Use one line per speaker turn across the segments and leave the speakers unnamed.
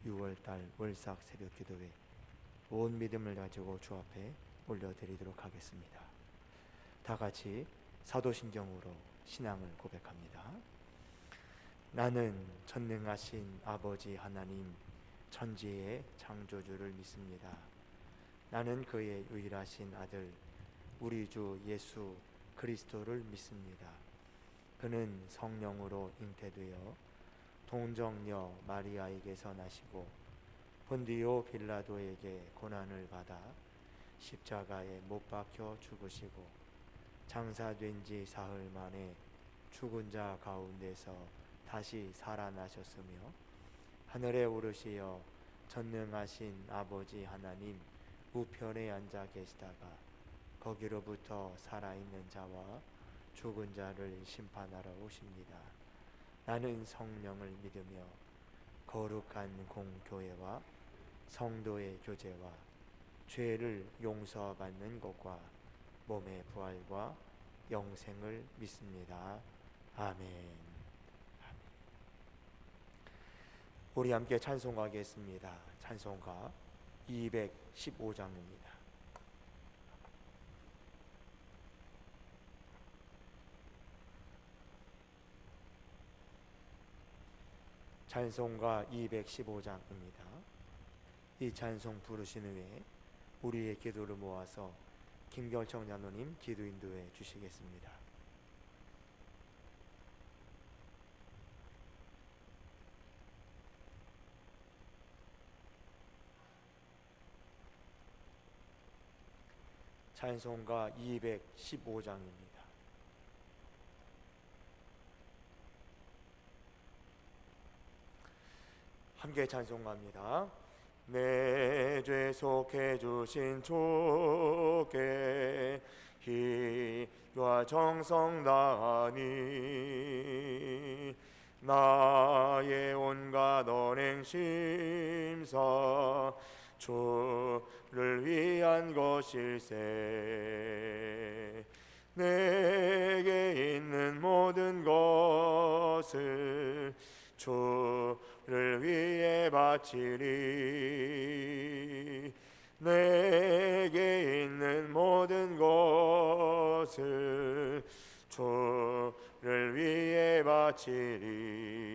6월달 월삭 새벽기도회 온 믿음을 가지고 주 앞에 올려드리도록 하겠습니다. 다 같이 사도신경으로 신앙을 고백합니다. 나는 전능하신 아버지 하나님 천지의 창조주를 믿습니다. 나는 그의 유일하신 아들 우리 주 예수 그리스도를 믿습니다. 그는 성령으로 잉태되어 동정녀 마리아에게서 나시고 본디오 빌라도에게 고난을 받아 십자가에 못 박혀 죽으시고 장사된 지 사흘 만에 죽은 자 가운데서 다시 살아나셨으며 하늘에 오르시어 전능하신 아버지 하나님 우편에 앉아 계시다가 거기로부터 살아있는 자와 죽은 자를 심판하러 오십니다. 나는 성령을 믿으며 거룩한 공교회와 성도의 교제와 죄를 용서받는 것과 몸의 부활과 영생을 믿습니다. 아멘. 우리 함께 찬송하겠습니다. 찬송가 215장입니다. 찬송가 215장입니다. 이 찬송 부르신 후에 우리의 기도를 모아서 김결청 장로님 기도 인도해 주시겠습니다. 찬송가 215장입니다. 함께 찬송합니다. 내 죄 속해 주신 주께 희와 정성 다하니 나의 온갖 언행 심사 주를 위한 것일세. 내게 있는 모든 것을 주를 위해 바치리. 내게 있는 모든 것을 주를 위해 바치리.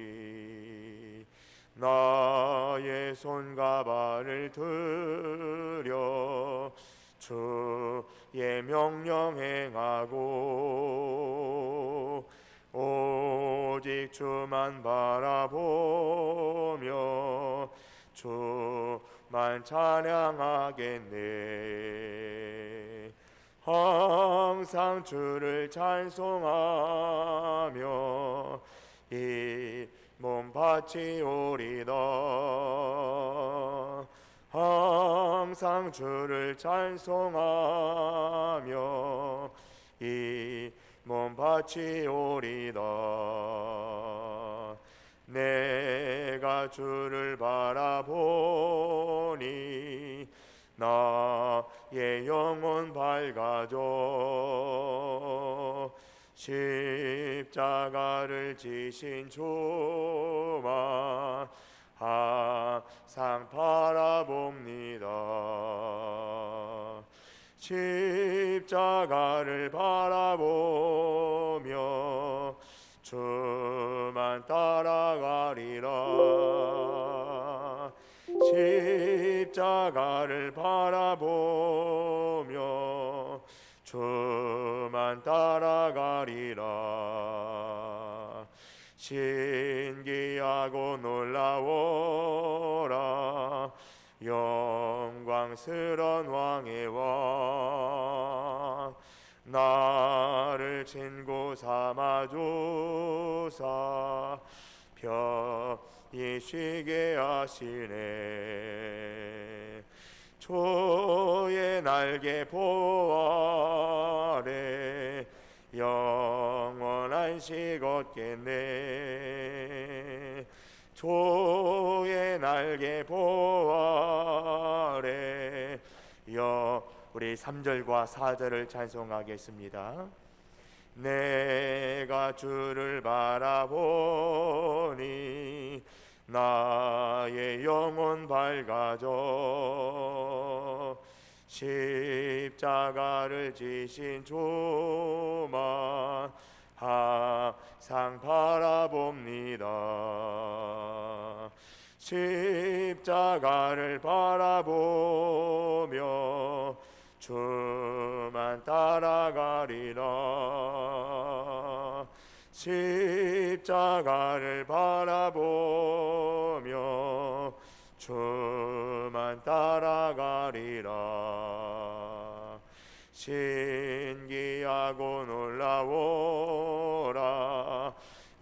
나의 손과 발을 들여 주의 명령 행하고 오직 주만 바라보며 주만 찬양하겠네. 항상 주를 찬송하며 이 몸 바치오리다. 항상 주를 찬송하며 이 몸 바치오리다. 내가 주를 바라보니 나의 영혼 밝아져. 십자가를 지신 주만 항상 바라봅니다. 십자가를 바라보며 주만 따라가리라. 십자가를 바라보며 주만 따라가리라. 신기하고 놀라워라. 영광스런 왕의 왕 나를 친구 삼아주사 편히 쉬게 하시네. 주의 날개 보호 아래 영원한 식 얻겠네. 주의 날개 보호 아래 우리 3절과 4절을 찬송하겠습니다. 내가 주를 바라보니 나의 영혼 밝아져 십자가를 지신 주만 항상 바라봅니다. 십자가를 바라보며 주만 따라가리라. 십자가를 바라보며 주만 따라가리라. 신기하고 놀라워라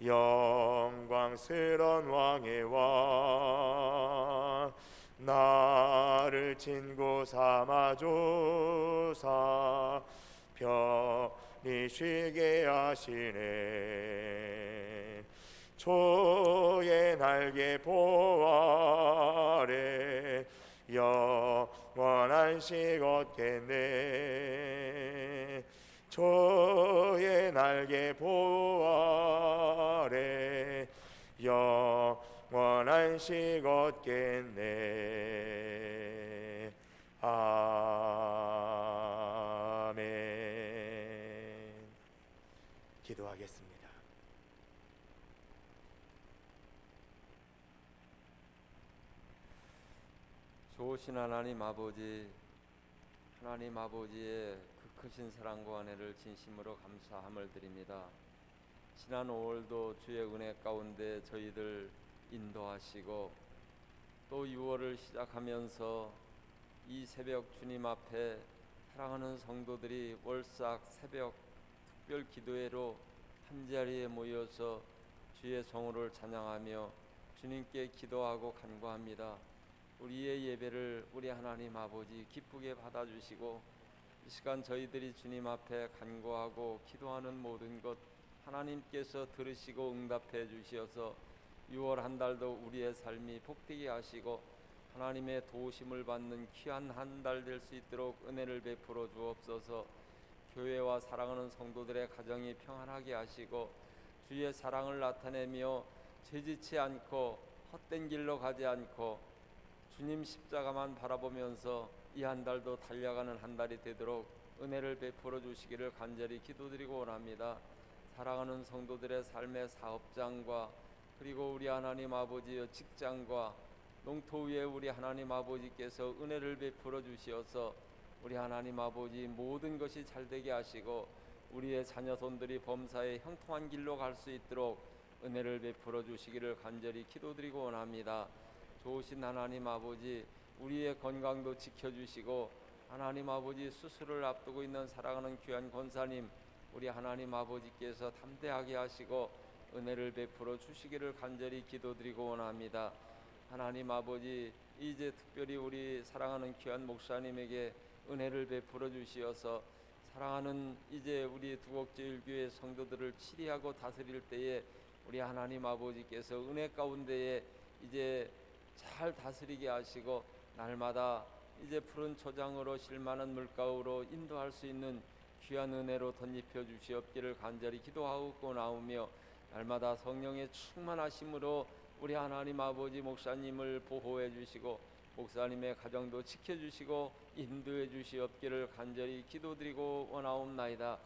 영광스런 왕의 왕 나를 친구 삼아주사 편히 쉬게 하시네. 주의 날개 보호 아래 영원한 식 얻겠네. 주의 날개 보호 아래 영원한 식 얻겠네. 아멘. 기도하겠습니다.
좋으신 하나님 아버지, 하나님 아버지의 그 크신 사랑과 은혜를 진심으로 감사함을 드립니다. 지난 5월도 주의 은혜 가운데 저희들 인도하시고 또 6월을 시작하면서 이 새벽 주님 앞에 사랑하는 성도들이 월삭 새벽 특별 기도회로 한자리에 모여서 주의 성호를 찬양하며 주님께 기도하고 간구합니다. 우리의 예배를 우리 하나님 아버지 기쁘게 받아주시고 이 시간 저희들이 주님 앞에 간구하고 기도하는 모든 것 하나님께서 들으시고 응답해 주시어서 6월 한 달도 우리의 삶이 복되게 하시고 하나님의 도우심을 받는 귀한 한 달 될 수 있도록 은혜를 베풀어 주옵소서. 교회와 사랑하는 성도들의 가정이 평안하게 하시고 주의 사랑을 나타내며 죄짓지 않고 헛된 길로 가지 않고 주님 십자가만 바라보면서 이 한 달도 달려가는 한 달이 되도록 은혜를 베풀어 주시기를 간절히 기도드리고 원합니다. 사랑하는 성도들의 삶의 사업장과 그리고 우리 하나님 아버지의 직장과 농토 위에 우리 하나님 아버지께서 은혜를 베풀어 주시어서 우리 하나님 아버지 모든 것이 잘되게 하시고 우리의 자녀손들이 범사에 형통한 길로 갈 수 있도록 은혜를 베풀어 주시기를 간절히 기도드리고 원합니다. 좋으신 하나님 아버지, 우리의 건강도 지켜주시고 하나님 아버지 수술을 앞두고 있는 사랑하는 귀한 권사님 우리 하나님 아버지께서 담대하게 하시고 은혜를 베풀어 주시기를 간절히 기도드리고 원합니다. 하나님 아버지, 이제 특별히 우리 사랑하는 귀한 목사님에게 은혜를 베풀어 주시어서 사랑하는 이제 우리 두곡제일교회 성도들을 치리하고 다스릴 때에 우리 하나님 아버지께서 은혜 가운데에 이제 잘 다스리게 하시고 날마다 이제 푸른 초장으로 실만한 물가로 인도할 수 있는 귀한 은혜로 덧입혀 주시옵기를 간절히 기도하고 나오며 날마다 성령의 충만하심으로 우리 하나님 아버지 목사님을 보호해 주시고 목사님의 가정도 지켜주시고 인도해 주시옵기를 간절히 기도드리고 원하옵나이다.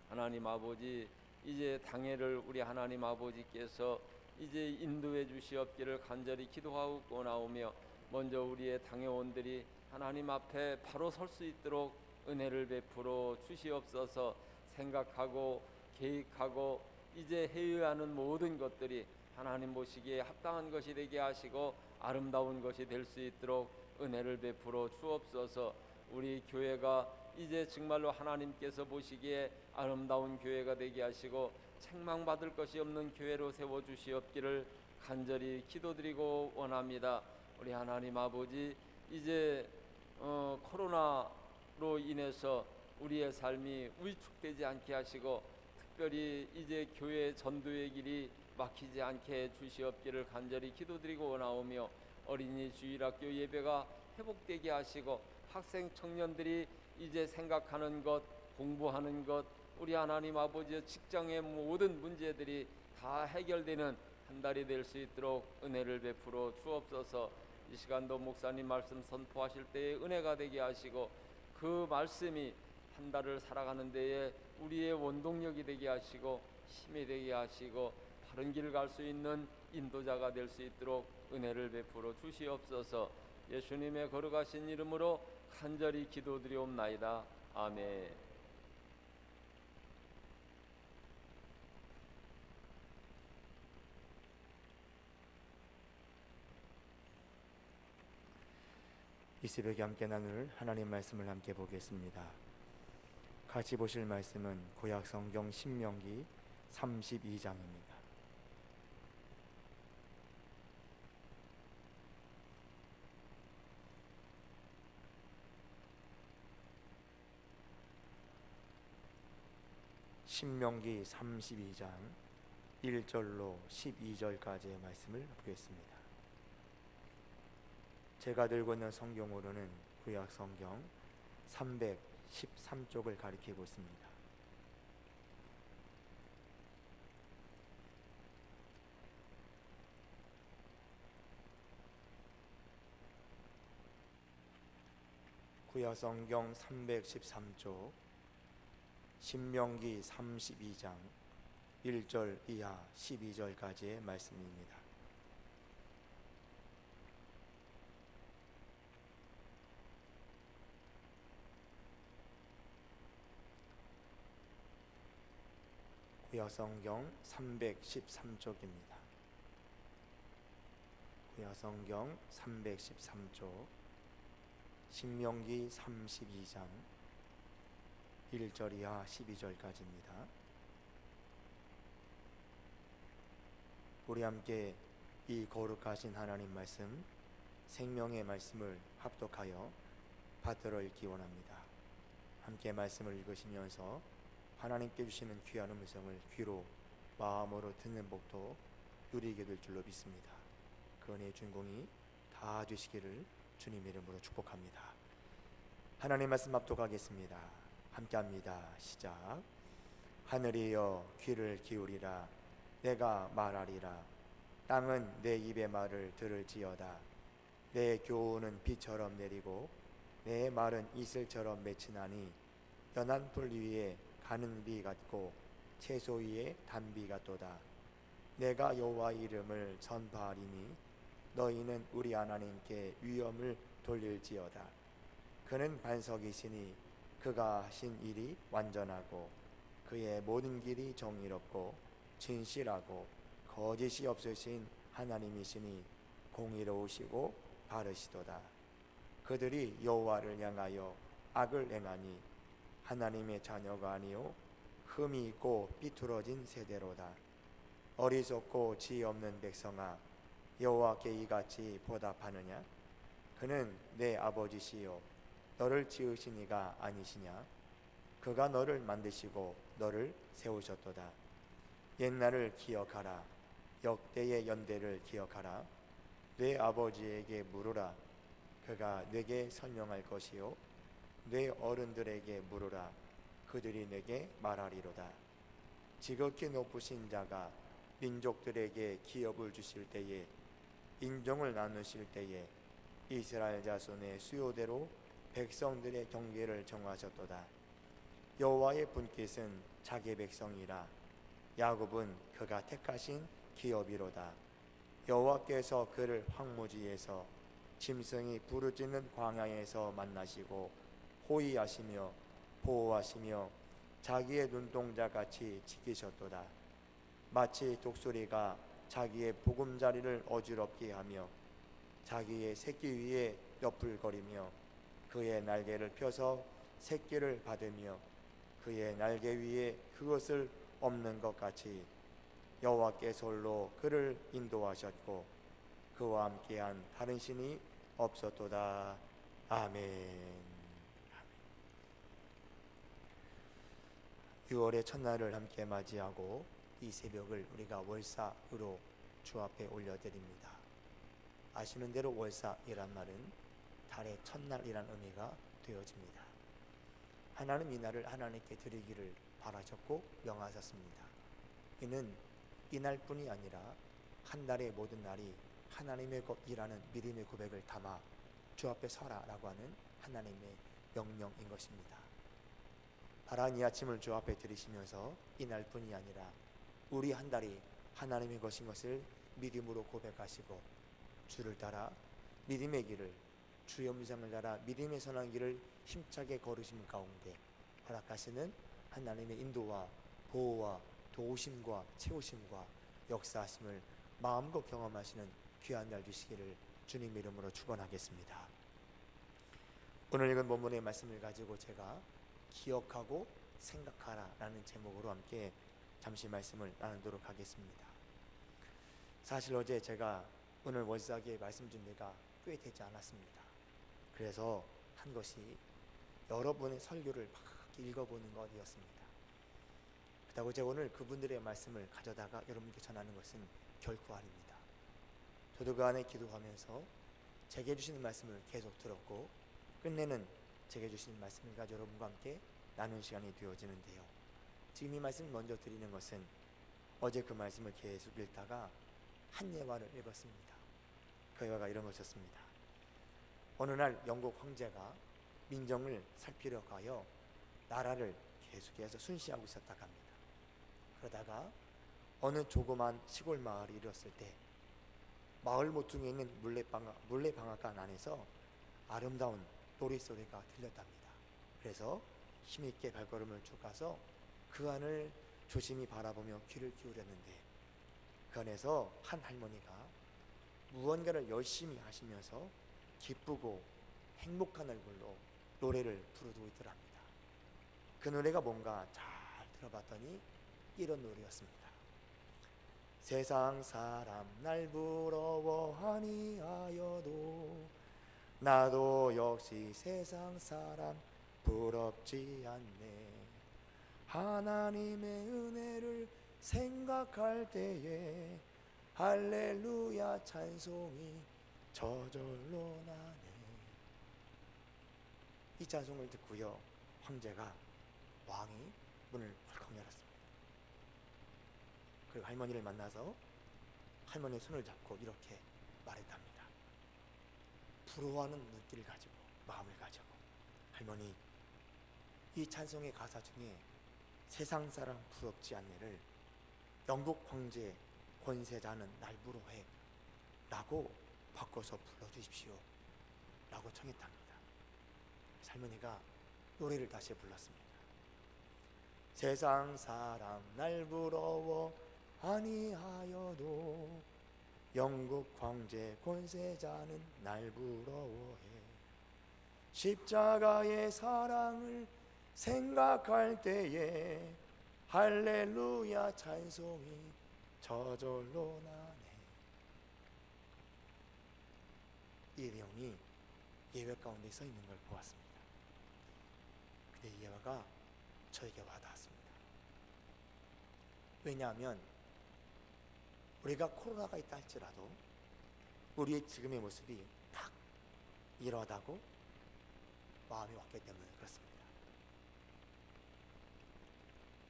하나님 아버지, 이제 당회를 우리 하나님 아버지께서 이제 인도해 주시옵기를 간절히 기도하고 원하오며 먼저 우리의 당회원들이 하나님 앞에 바로 설 수 있도록 은혜를 베풀어 주시옵소서. 생각하고 계획하고 이제 해야 하는 모든 것들이 하나님 보시기에 합당한 것이 되게 하시고 아름다운 것이 될 수 있도록 은혜를 베풀어 주옵소서. 우리 교회가 이제 정말로 하나님께서 보시기에 아름다운 교회가 되게 하시고 책망받을 것이 없는 교회로 세워주시옵기를 간절히 기도드리고 원합니다. 우리 하나님 아버지, 이제 코로나로 인해서 우리의 삶이 위축되지 않게 하시고 특별히 이제 교회 전도의 길이 막히지 않게 주시옵기를 간절히 기도드리고 원하오며 어린이 주일학교 예배가 회복되게 하시고 학생 청년들이 이제 생각하는 것, 공부하는 것, 우리 하나님 아버지의 직장의 모든 문제들이 다 해결되는 한 달이 될 수 있도록 은혜를 베풀어 주옵소서. 이 시간도 목사님 말씀 선포하실 때에 은혜가 되게 하시고 그 말씀이 한 달을 살아가는 데에 우리의 원동력이 되게 하시고 힘이 되게 하시고 바른 길 갈 수 있는 인도자가 될 수 있도록 은혜를 베풀어 주시옵소서. 예수님의 거룩하신 이름으로 간절히 기도드리옵나이다. 아멘.
이 새벽에 함께 나눌 하나님 말씀을 함께 보겠습니다. 같이 보실 말씀은 구약 성경 신명기 32장입니다. 신명기 32장 1절로 12절까지의 말씀을 보겠습니다. 제가 들고 있는 성경으로는 구약 성경 313쪽을 가리키고 있습니다. 구약 성경 313쪽 신명기 32장 1절 이하 12절까지의 말씀입니다. 구약 성경 313쪽입니다. 구약 성경 313쪽 신명기 32장 1절 이하 12절까지입니다. 우리 함께 이 거룩하신 하나님 말씀, 생명의 말씀을 합독하여 받들어 읽기 원합니다. 함께 말씀을 읽으시면서 하나님께 주시는 귀한 음성을 귀로 마음으로 듣는 복도 누리게 될 줄로 믿습니다. 그 은혜의 주인공이 다 되시기를 주님의 이름으로 축복합니다. 하나님 말씀 합독하겠습니다. 함께합니다. 시작. 하늘이여 귀를 기울이라. 내가 말하리라. 땅은 내 입의 말을 들을지어다. 내 교훈은 비처럼 내리고 내 말은 이슬처럼 맺히나니 연한 풀 위에 가는 비 같고 채소 위에 단비 같도다. 내가 여호와의 이름을 선포하리니 너희는 우리 하나님께 위엄을 돌릴지어다. 그는 반석이시니 그가 하신 일이 완전하고 그의 모든 길이 정의롭고 진실하고 거짓이 없으신 하나님이시니 공의로우시고 바르시도다. 그들이 여호와를 향하여 악을 행하니 하나님의 자녀가 아니요 흠이 있고 삐뚤어진 세대로다. 어리석고 지혜 없는 백성아, 여호와께 이같이 보답하느냐? 그는 내 아버지시요 너를 지으신 이가 아니시냐? 그가 너를 만드시고 너를 세우셨도다. 옛날을 기억하라. 역대의 연대를 기억하라. 내 아버지에게 물으라. 그가 내게 설명할 것이요 내 어른들에게 물으라. 그들이 내게 말하리로다. 지극히 높으신 자가 민족들에게 기업을 주실 때에 인종을 나누실 때에 이스라엘 자손의 수요대로 백성들의 경계를 정하셨도다. 여호와의 분깃은 자기 백성이라. 야곱은 그가 택하신 기업이로다. 여호와께서 그를 황무지에서 짐승이 부르짖는 광야에서 만나시고 호위하시며 보호하시며 자기의 눈동자같이 지키셨도다. 마치 독수리가 자기의 보금자리를 어지럽게 하며 자기의 새끼 위에 너풀거리며 그의 날개를 펴서 새끼를 받으며 그의 날개 위에 그것을 엎는 것 같이 여호와께서 홀로 그를 인도하셨고 그와 함께한 다른 신이 없었도다. 아멘. 6월의 첫날을 함께 맞이하고 이 새벽을 우리가 월사으로 주 앞에 올려드립니다. 아시는 대로 월사이란 말은 달의 첫날이란 의미가 되어집니다. 하나님 이 날을 하나님께 드리기를 바라셨고 명하셨습니다. 이는 이날뿐이 아니라 한 달의 모든 날이 하나님의 것이라는 믿음의 고백을 담아 주 앞에 서라라고 하는 하나님의 명령인 것입니다. 파란 이 아침을 주 앞에 들이시면서 이 날뿐이 아니라 우리 한 달이 하나님의 것인 것을 믿음으로 고백하시고 주를 따라 믿음의 길을, 주의 음성을 따라 믿음의 선한 길을 힘차게 걸으심 가운데 허락하시는 하나님의 인도와 보호와 도우심과 채우심과 역사하심을 마음껏 경험하시는 귀한 날 되시기를 주님 이름으로 축원하겠습니다. 오늘 읽은 본문의 말씀을 가지고 제가 기억하고 생각하라 라는 제목으로 함께 잠시 말씀을 나누도록 하겠습니다. 사실 어제 제가 오늘 월사기에 말씀 준비가 꽤 되지 않았습니다. 그래서 한 것이 여러분의 설교를 막 읽어보는 것이었습니다. 그렇다고 제가 오늘 그분들의 말씀을 가져다가 여러분께 전하는 것은 결코 아닙니다. 저도 그 안에 기도하면서 제게 주시는 말씀을 계속 들었고 끝내는 제게 주시는 말씀을 가지고 여러분과 함께 나눈 시간이 되어지는데요. 지금 이 말씀을 먼저 드리는 것은 어제 그 말씀을 계속 읽다가 한 예화를 읽었습니다. 그 예화가 이런 것이었습니다. 어느 날 영국 황제가 민정을 살피려고 하여 나라를 계속해서 순시하고 있었다고 합니다. 그러다가 어느 조그만 시골 마을이 이뤘을 때 마을 모퉁이에 있는 물레방앗간 안에서 아름다운 노랫소리가 들렸답니다. 그래서 힘있게 발걸음을 쭉 가서 그 안을 조심히 바라보며 귀를 기울였는데 그 안에서 한 할머니가 무언가를 열심히 하시면서 기쁘고 행복한 얼굴로 노래를 부르고 있더랍니다. 그 노래가 뭔가 잘 들어봤더니 이런 노래였습니다. 세상 사람 날 부러워하니 하여도 나도 역시 세상 사람 부럽지 않네. 하나님의 은혜를 생각할 때에 할렐루야 찬송이 저절로 나네. 이 찬송을 듣고요 황제가 왕이 문을 헐컥 열었습니다. 그리고 할머니를 만나서 할머니의 손을 잡고 이렇게 말했답니다. 부러워하는 눈길을 가지고 마음을 가지고 할머니, 이 찬송의 가사 중에 세상 사람 부럽지 않네를 영국 황제 권세자는 날 부러워해 라고 바꿔서 불러주십시오 라고 청했답니다. 할머니가 노래를 다시 불렀습니다. 세상 사람 날 부러워 아니하여도 영국 황제 권세자는 날 부러워해. 십자가의 사랑을 생각할 때에 할렐루야 찬송이 저절로 나네. 이 내용이 예외 가운데 써 있는 걸 보았습니다. 근데 이 예화가 저에게 와닿았습니다. 왜냐하면 우리가 코로나가 있다 할지라도 우리의 지금의 모습이 딱 이러하다고 마음이 왔기 때문에 그렇습니다.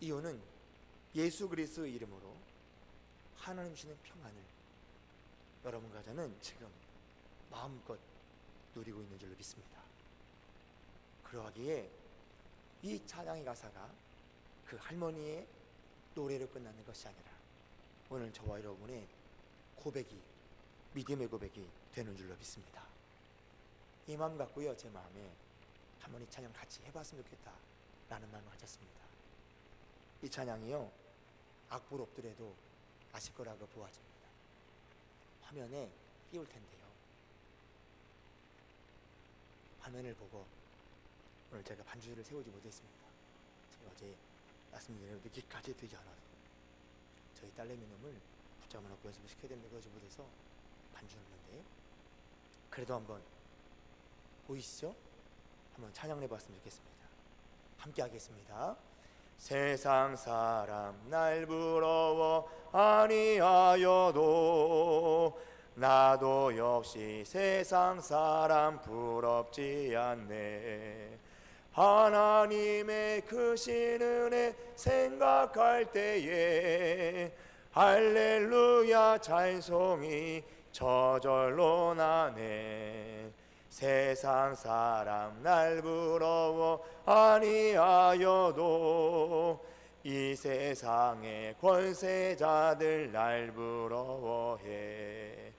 이유는 예수 그리스도의 이름으로 하나님 주시는 평안을 여러분과 저는 지금 마음껏 누리고 있는 줄로 믿습니다. 그러하기에 이 찬양의 가사가 그 할머니의 노래로 끝나는 것이 아니라 오늘 저와 여러분의 고백이, 믿음의 고백이 되는 줄로 믿습니다. 이 마음 갖고요 제 마음에 할머니 찬양 같이 해봤으면 좋겠다 라는 마음을 가졌습니다. 이 찬양이요 악보로 없더라도 아실 거라고 보아집니다. 화면에 띄울 텐데요, 화면을 보고 오늘 제가 반주를 세우지 못했습니다. 제가 어제 말씀드린 늦게까지 되지 않아서 저희 딸내미 놈을 붙잡아놓고 연습을 시켜야 되는데 그러지 못해서 반주했는데 그래도 한번 보이시죠? 한번 찬양을 해봤으면 좋겠습니다. 함께 하겠습니다. 세상 사람 날 부러워 아니하여도 나도 역시 세상 사람 부럽지 않네. 하나님의 크신 은혜 생각할 때에 할렐루야 찬송이 저절로 나네. 세상 사람 날 부러워 아니하여도 이 세상의 권세자들 날 부러워해.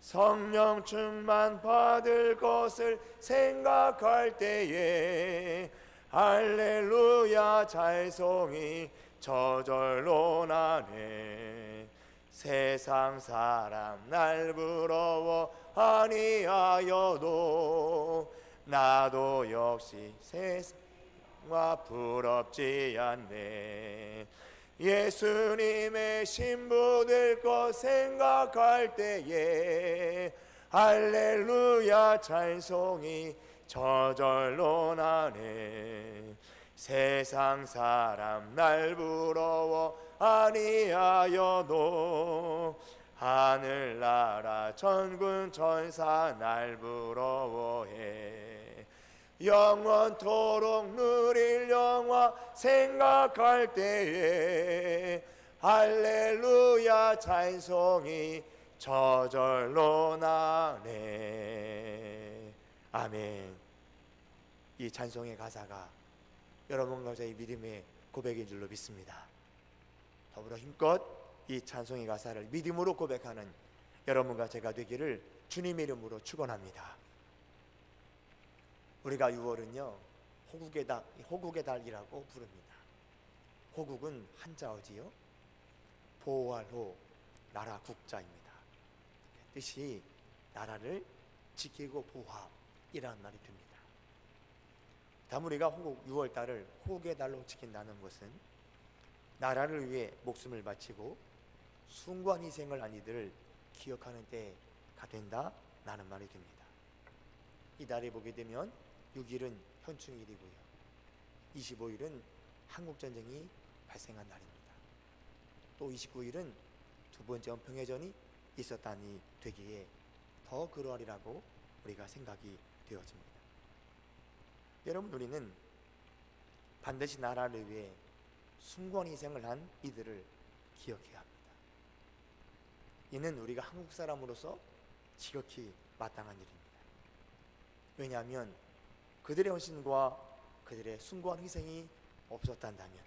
성령 충만 받을 것을 생각할 때에 할렐루야 찬송이 저절로 나네. 세상 사람 날 부러워 아니하여도 나도 역시 세상과 부럽지 않네. 예수님의 신부 될 것 생각할 때에 할렐루야 찬송이 저절로 나네. 세상 사람 날 부러워 아니하여도 하늘나라 천군 천사 날 부러워해. 영원토록 누릴 영화 생각할 때에 할렐루야 찬송이 저절로 나네. 아멘. 이 찬송의 가사가 여러분과 저의 믿음의 고백인 줄로 믿습니다. 더불어 힘껏 이 찬송의 가사를 믿음으로 고백하는 여러분과 제가 되기를 주님의 이름으로 축원합니다. 우리가 6월은요 호국의 달이라고 부릅니다. 호국은 한자어지요, 보호할 호, 나라 국자입니다. 뜻이 나라를 지키고 보호함이라는 말이 됩니다. 다음 우리가 6월달을 호국의 달로 지킨다는 것은 나라를 위해 목숨을 바치고 숭고한 희생을 한 이들을 기억하는 때가 된다라는 말이 됩니다. 이 달에 보게 되면 6일은 현충일이고요, 25일은 한국전쟁이 발생한 날입니다. 또 29일은 두 번째 언평해전이 있었다니 되기에 더 그러하리라고 우리가 생각이 되어집니다. 여러분, 우리는 반드시 나라를 위해 숭고한 희생을 한 이들을 기억해야 합니다. 이는 우리가 한국 사람으로서 지극히 마땅한 일입니다. 왜냐하면 그들의 헌신과 그들의 숭고한 희생이 없었단다면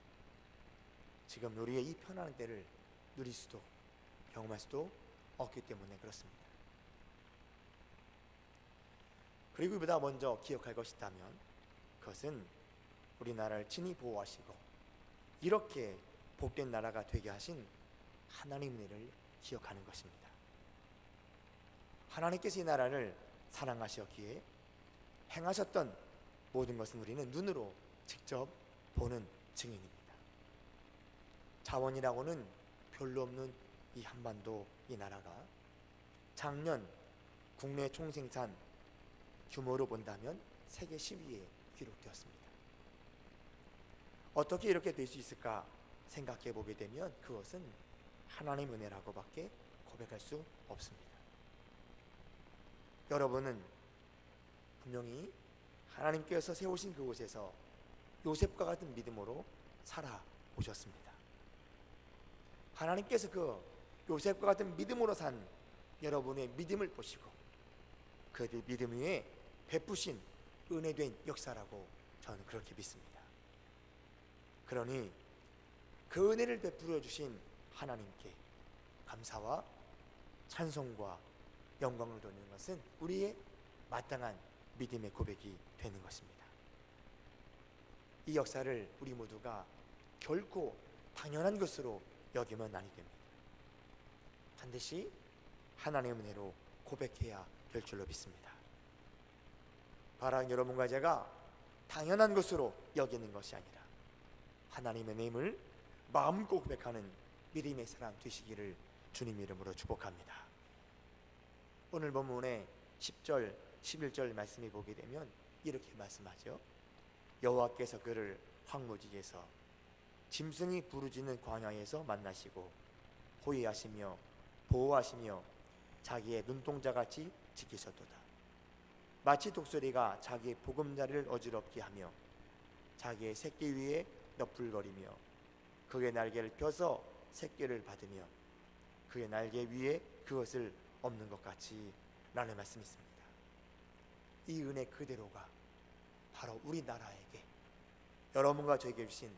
지금 우리의 이 편안한 때를 누릴 수도 경험할 수도 없기 때문에 그렇습니다. 그리고 보다 먼저 기억할 것이 있다면 그것은 우리나라를 친히 보호하시고 이렇게 복된 나라가 되게 하신 하나님의 은혜를 기억하는 것입니다. 하나님께서 이 나라를 사랑하셨기에 행하셨던 모든 것은 우리는 눈으로 직접 보는 증인입니다. 자원이라고는 별로 없는 이 한반도 이 나라가 작년 국내 총생산 규모로 본다면 세계 10위에 기록되었습니다. 어떻게 이렇게 될 수 있을까 생각해 보게 되면 그것은 하나님의 은혜라고밖에 고백할 수 없습니다. 여러분은 분명히 하나님께서 세우신 그곳에서 요셉과 같은 믿음으로 살아오셨습니다. 하나님께서 그 요셉과 같은 믿음으로 산 여러분의 믿음을 보시고 그 믿음 위에 베푸신 은혜된 역사라고 저는 그렇게 믿습니다. 그러니 그 은혜를 베풀어 주신 하나님께 감사와 찬송과 영광을 돌리는 것은 우리의 마땅한 믿음의 고백이 되는 것입니다. 이 역사를 우리 모두가 결코 당연한 것으로 여기면 아니 됩니다. 반드시 하나님의 은혜로 고백해야 될 줄로 믿습니다. 바라는 여러분과 제가 당연한 것으로 여기는 것이 아니라 하나님의 은혜임을 마음껏 고백하는 믿음의 사람 되시기를 주님 이름으로 축복합니다. 오늘 본문의 10절, 11절 말씀을 보게 되면 이렇게 말씀하죠. 여호와께서 그를 황무지에서 짐승이 부르짖는 광야에서 만나시고 호위하시며 보호하시며 자기의 눈동자같이 지키셨도다. 마치 독수리가 자기의 보금자리를 어지럽게 하며 자기의 새끼 위에 너풀거리며 그의 날개를 펴서 새끼를 받으며 그의 날개 위에 그것을 엎는 것 같이 라는 말씀이 있습니다. 이 은혜 그대로가 바로 우리나라에게 여러분과 저에게 주신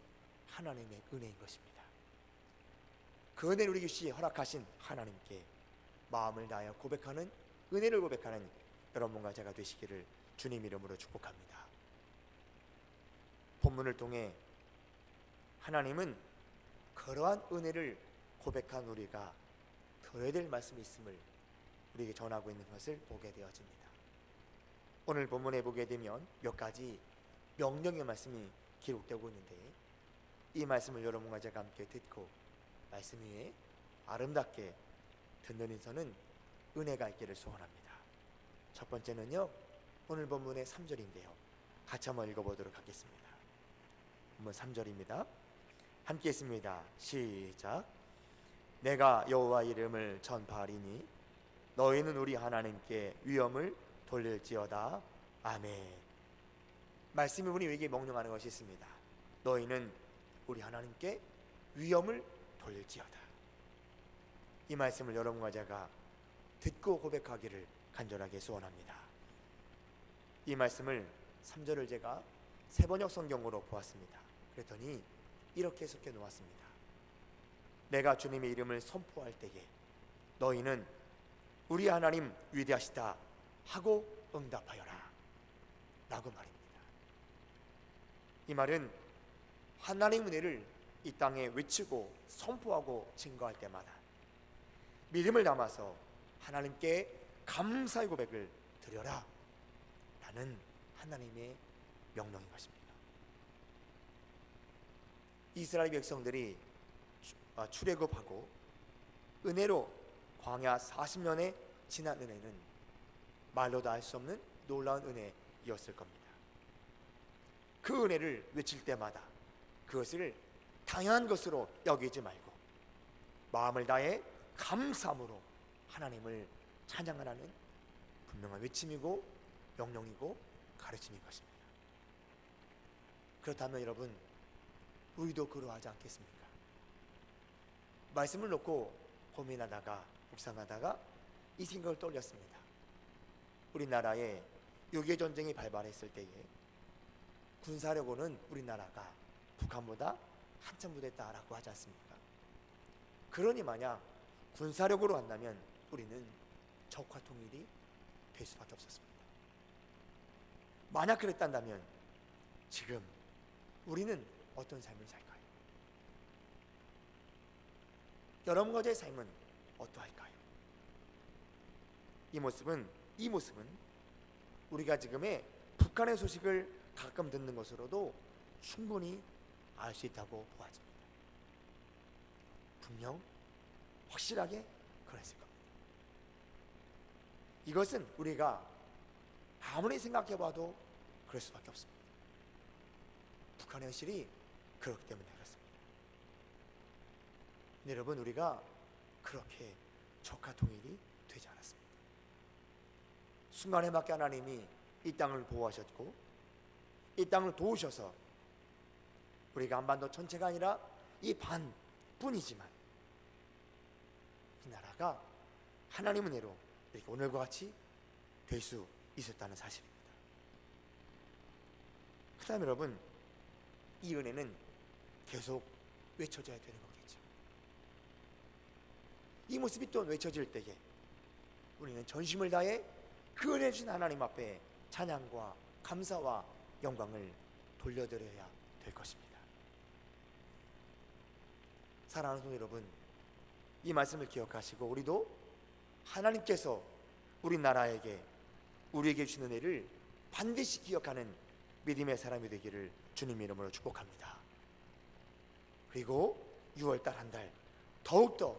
하나님의 은혜인 것입니다. 그 은혜를 우리 주시 허락하신 하나님께 마음을 다하여 고백하는, 은혜를 고백하는 여러분과 제가 되시기를 주님 이름으로 축복합니다. 본문을 통해 하나님은 그러한 은혜를 고백한 우리가 들어야 될 말씀이 있음을 우리에게 전하고 있는 것을 보게 되어집니다. 오늘 본문에 보게 되면 몇 가지 명령의 말씀이 기록되고 있는데, 이 말씀을 여러분과 제가 함께 듣고 말씀 위에 아름답게 듣는 인선은 은혜가 있기를 소원합니다. 첫 번째는요, 오늘 본문의 3절인데요, 같이 한번 읽어보도록 하겠습니다. 본문 3절입니다. 함께 있습니다. 시작. 내가 여호와 이름을 전파하리니 너희는 우리 하나님께 위엄을 돌릴지어다. 아멘. 말씀이 우리에게 명령하는 것이 있습니다. 너희는 우리 하나님께 위엄을 돌릴지어다. 이 말씀을 여러분과 제가 듣고 고백하기를 간절하게 소원합니다. 이 말씀을 3절을 제가 세번역 성경으로 보았습니다. 그랬더니 이렇게 해석해 놓았습니다. 내가 주님의 이름을 선포할 때에 너희는 우리 하나님 위대하시다 하고 응답하여라 라고 말입니다. 이 말은 하나님의 은혜를 이 땅에 외치고 선포하고 증거할 때마다 믿음을 담아서 하나님께 감사의 고백을 드려라 라는 하나님의 명령인 것입니다. 이스라엘 백성들이 출애굽하고 은혜로 광야 40년에 지난 은혜는 말로도 알 수 없는 놀라운 은혜였을 겁니다. 그 은혜를 외칠 때마다 그것을 당연한 것으로 여기지 말고 마음을 다해 감사함으로 하나님을 찬양하라는 분명한 외침이고 명령이고 가르침인 것입니다. 그렇다면 여러분, 우리도 그러하지 않겠습니까? 말씀을 놓고 고민하다가 묵상하다가 이 생각을 떠올렸습니다. 우리나라에 6.25 전쟁이 발발했을 때에 군사력으로는 우리나라가 북한보다 한참 못했다라고 하지 않습니까? 그러니 만약 군사력으로 한다면 우리는 적화 통일이 될 수밖에 없었습니다. 만약 그랬다면 지금 우리는 어떤 삶을 살까요? 여러분과 제 삶은 어떠할까요? 이 모습은 우리가 지금의 북한의 소식을 가끔 듣는 것으로도 충분히 알 수 있다고 보아집니다. 분명 확실하게 그랬을 겁니다. 이것은 우리가 아무리 생각해봐도 그럴 수밖에 없습니다. 북한의 현실이 그렇기 때문에 그렇습니다. 여러분, 우리가 그렇게 적화 통일이 되지 않았습니다. 순간에 맞게 하나님이 이 땅을 보호하셨고 이 땅을 도우셔서 우리가 한반도 전체가 아니라 이 반뿐이지만 이 나라가 하나님 은혜로 이렇게 오늘과 같이 될 수 있었다는 사실입니다. 그 다음에 여러분, 이 은혜는 계속 외쳐져야 되는 거겠죠. 이 모습이 또 외쳐질 때에 우리는 전심을 다해 그 은혜 주신 하나님 앞에 찬양과 감사와 영광을 돌려드려야 될 것입니다. 사랑하는 성도 여러분, 이 말씀을 기억하시고 우리도 하나님께서 우리나라에게 우리에게 주는 은혜를 반드시 기억하는 믿음의 사람이 되기를 주님 이름으로 축복합니다. 그리고 6월달 한 달 더욱더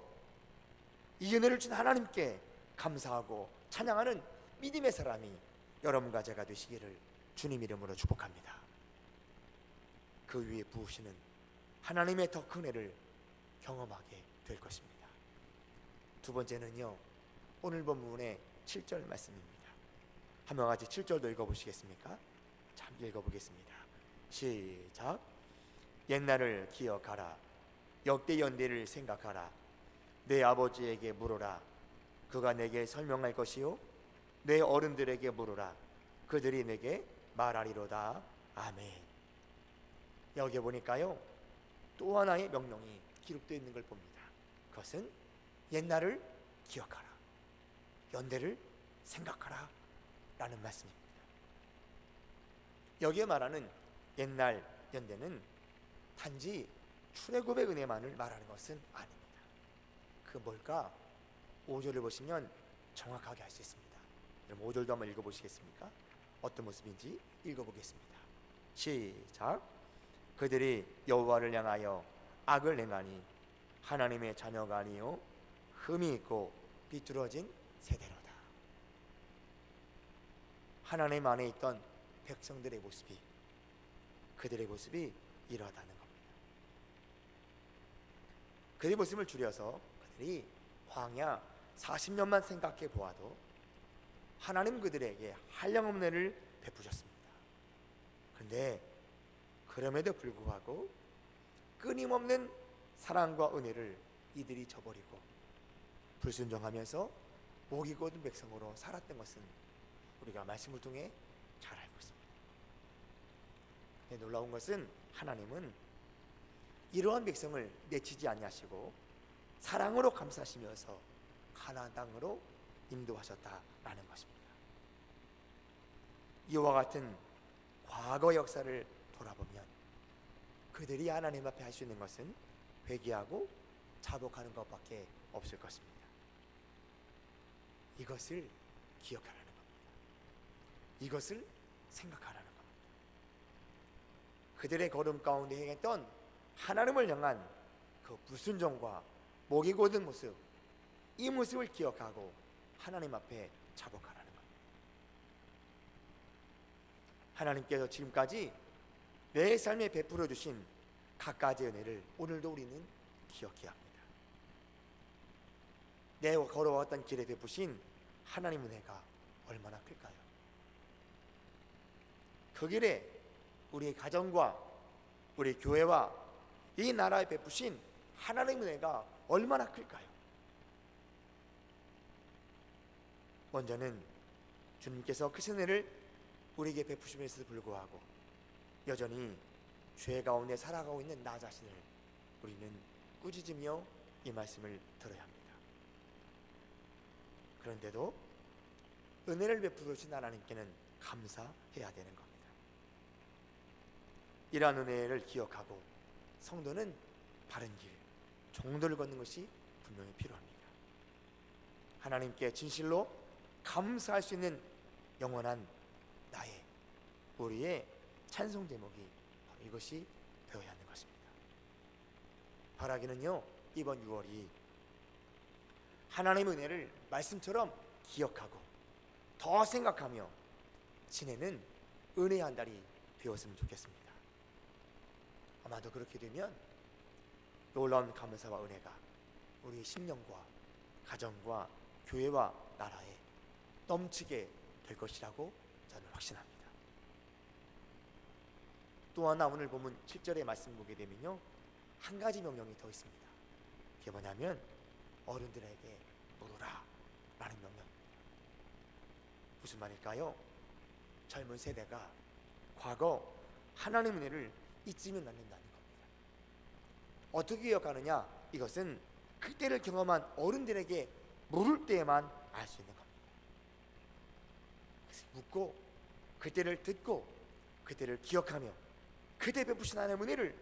이 은혜를 준 하나님께 감사하고 찬양하는 믿음의 사람이 여러분과 제가 되시기를 주님 이름으로 축복합니다. 그 위에 부으시는 하나님의 더 큰 은혜를 경험하게 될 것입니다. 두 번째는요, 오늘 본문의 7절 말씀입니다. 한번 같이 7절도 읽어보시겠습니까? 자, 읽어보겠습니다. 시작. 옛날을 기억하라. 역대 연대를 생각하라. 내 아버지에게 물어라. 그가 내게 설명할 것이요 내 어른들에게 물어라. 그들이 내게 말하리로다. 아멘. 여기 보니까요, 또 하나의 명령이 기록되어 있는 걸 봅니다. 그것은 옛날을 기억하라, 연대를 생각하라 라는 말씀입니다. 여기에 말하는 옛날 연대는 단지 출애굽의 은혜만을 말하는 것은 아닙니다. 그 뭘까? 5절을 보시면 정확하게 알 수 있습니다. 그럼 5절도 한번 읽어보시겠습니까? 어떤 모습인지 읽어보겠습니다. 시작. 그들이 여호와를 향하여 악을 행하니 하나님의 자녀가 아니요 흠이 있고 비뚤어진 세대로다. 하나님 안에 있던 백성들의 모습이, 그들의 모습이 이러하다는 겁니다. 그들의 모습을 줄여서 그들이 광야 40년만 생각해 보아도 하나님 그들에게 한량없는 은혜를 베푸셨습니다. 그런데 그럼에도 불구하고 끊임없는 사랑과 은혜를 이들이 저버리고 불순종하면서 목이 곧은 백성으로 살았던 것은 우리가 말씀을 통해 잘 알고 있습니다. 놀라운 것은 하나님은 이러한 백성을 내치지 아니하시고 사랑으로 감싸시면서 가나안 땅으로 인도하셨다라는 것입니다. 이와 같은 과거 역사를 돌아보면 그들이 하나님 앞에 할 수 있는 것은 회개하고 자복하는 것밖에 없을 것입니다. 이것을 기억하라는 겁니다. 이것을 생각하라는 겁니다. 그들의 걸음 가운데 행했던 하나님을 향한 그 불순종과 목이 곧은 모습, 이 모습을 기억하고 하나님 앞에 자복하라는 겁니다. 하나님께서 지금까지 내 삶에 베풀어 주신 갖가지 은혜를 오늘도 우리는 기억해야 합니다. 내 걸어왔던 길에 베푸신 하나님 은혜가 얼마나 클까요? 그 길에 우리 가정과 우리 교회와 이 나라에 베푸신 하나님 은혜가 얼마나 클까요? 먼저는 주님께서 크신 은혜를 우리에게 베푸심에도 불구하고 여전히 죄 가운데 살아가고 있는 나 자신을 우리는 꾸짖으며 이 말씀을 들어야 합니다. 그런데도 은혜를 베풀어 주신 하나님께는 감사해야 되는 겁니다. 이러한 은혜를 기억하고 성도는 바른 길, 종도를 걷는 것이 분명히 필요합니다. 하나님께 진실로 감사할 수 있는 영원한 나의, 우리의 찬송 제목이 바로 이것이 되어야 하는 것입니다. 바라기는요, 이번 6월이 하나님의 은혜를 말씀처럼 기억하고 더 생각하며 지내는 은혜의 한 달이 되었으면 좋겠습니다. 아마도 그렇게 되면 놀라운 감사와 은혜가 우리 심령과 가정과 교회와 나라에 넘치게 될 것이라고 저는 확신합니다. 또 하나 오늘 보면 7절의 말씀 보게 되면요, 한 가지 명령이 더 있습니다. 그게 뭐냐면 어른들에게 물으라 라는 명령입니다. 무슨 말일까요? 젊은 세대가 과거 하나님의 은혜를 잊지는 않는다는 겁니다. 어떻게 기억하느냐? 이것은 그때를 경험한 어른들에게 물을 때에만 알 수 있는 겁니다. 그래서 묻고 그때를 듣고 그때를 기억하며 그때 베푸신 하나님의 은혜를